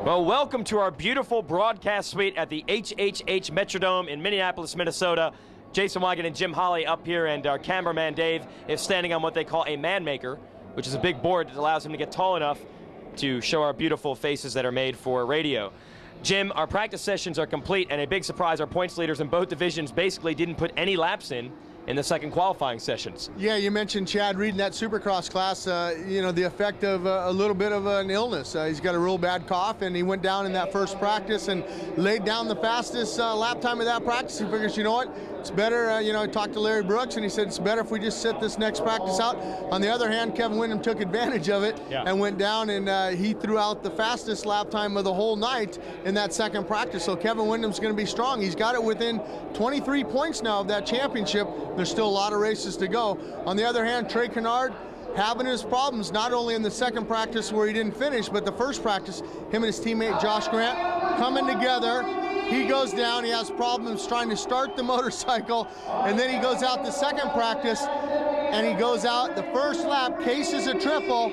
Well, welcome to our beautiful broadcast suite at the HHH Metrodome in Minneapolis, Minnesota. Jason Weigandt and Jim Holley up here, and our cameraman Dave is standing on what they call a man maker, which is a big board that allows him to get tall enough to show our beautiful faces that are made for radio. Jim, our practice sessions are complete, and a big surprise, our points leaders in both divisions basically didn't put any laps in the second qualifying sessions. Yeah, you mentioned Chad Reed in that Supercross class, you know, the effect of a little bit of an illness. He's got a real bad cough, and he went down in that first practice and laid down the fastest lap time of that practice. He figures, you know what, it's better, you know, I talked to Larry Brooks, and he said it's better if we just sit this next practice out. On the other hand, Kevin Windham took advantage of it and went down, and he threw out the fastest lap time of the whole night in that second practice. So Kevin Windham's going to be strong. He's got it within 23 points now of that championship. There's still a lot of races to go. On the other hand, Trey Kennard having his problems, not only in the second practice where he didn't finish, but the first practice, him and his teammate Josh Grant coming together. He goes down, he has problems trying to start the motorcycle, and then he goes out the second practice, and he goes out the first lap, cases a triple,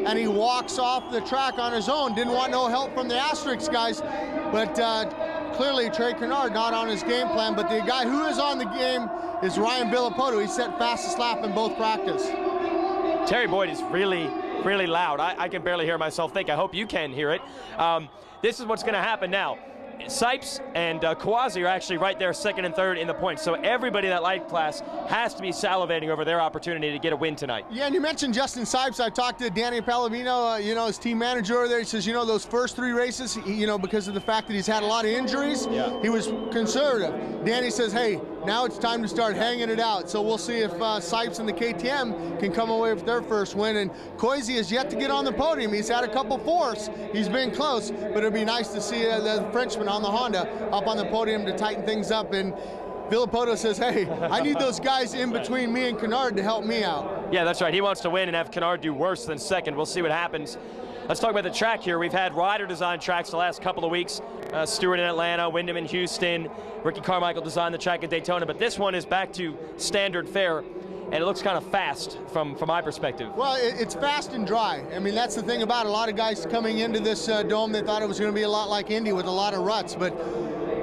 and he walks off the track on his own. Didn't want no help from the Asterix guys, but clearly Trey Kennard not on his game plan, but the guy who is on the game is Ryan Villapoto. He set fastest lap in both practice. Terry Boyd is really, really loud. I can barely hear myself think. I hope you can hear it. This is what's going to happen now. Sipes and Kawazi are actually right there, second and third in the points. So everybody in that light class has to be salivating over their opportunity to get a win tonight. Yeah, and you mentioned Justin Sipes. I talked to Danny Palomino, you know, his team manager over there. He says, you know, those first three races, you know, because of the fact that he's had a lot of injuries, he was conservative. Danny says, hey, now it's time to start hanging it out. So we'll see if Sipes and the KTM can come away with their first win. And Koizi has yet to get on the podium. He's had a couple fourths. He's been close, but it'd be nice to see the Frenchman on the Honda up on the podium to tighten things up. And Villapoto says, hey, I need those guys in between me and Kennard to help me out. Yeah, that's right. He wants to win and have Kennard do worse than second. We'll see what happens. Let's talk about the track here. We've had rider-designed tracks the last couple of weeks. Stewart in Atlanta, Windham in Houston, Ricky Carmichael designed the track at Daytona, but this one is back to standard fare, and it looks kind of fast from my perspective. Well, it's fast and dry. I mean, that's the thing about it. A lot of guys coming into this dome, they thought it was going to be a lot like Indy with a lot of ruts, but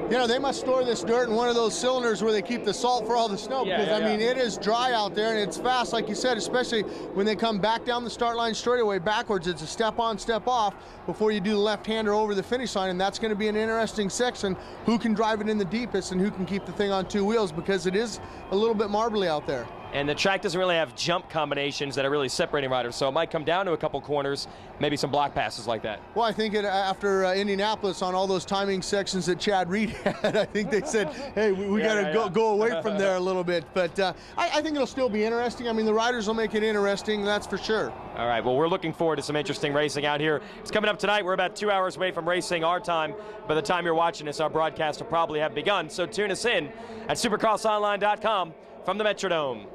you know, they must store this dirt in one of those cylinders where they keep the salt for all the snow, because I mean, it is dry out there and it's fast, like you said, especially when they come back down the start line straightaway backwards. It's a step on, step off before you do the left-hander over the finish line, and that's going to be an interesting section. Who can drive it in the deepest and who can keep the thing on two wheels, because it is a little bit marbly out there. And the track doesn't really have jump combinations that are really separating riders, so it might come down to a couple corners, maybe some block passes like that. Well, I think after Indianapolis, on all those timing sections that Chad Reed had, I think they said, hey, we got to go away from there a little bit. But I think it'll still be interesting. I mean, the riders will make it interesting, that's for sure. All right, well, we're looking forward to some interesting racing out here. It's coming up tonight. We're about 2 hours away from racing our time. By the time you're watching this, our broadcast will probably have begun. So tune us in at supercrossonline.com from the Metrodome.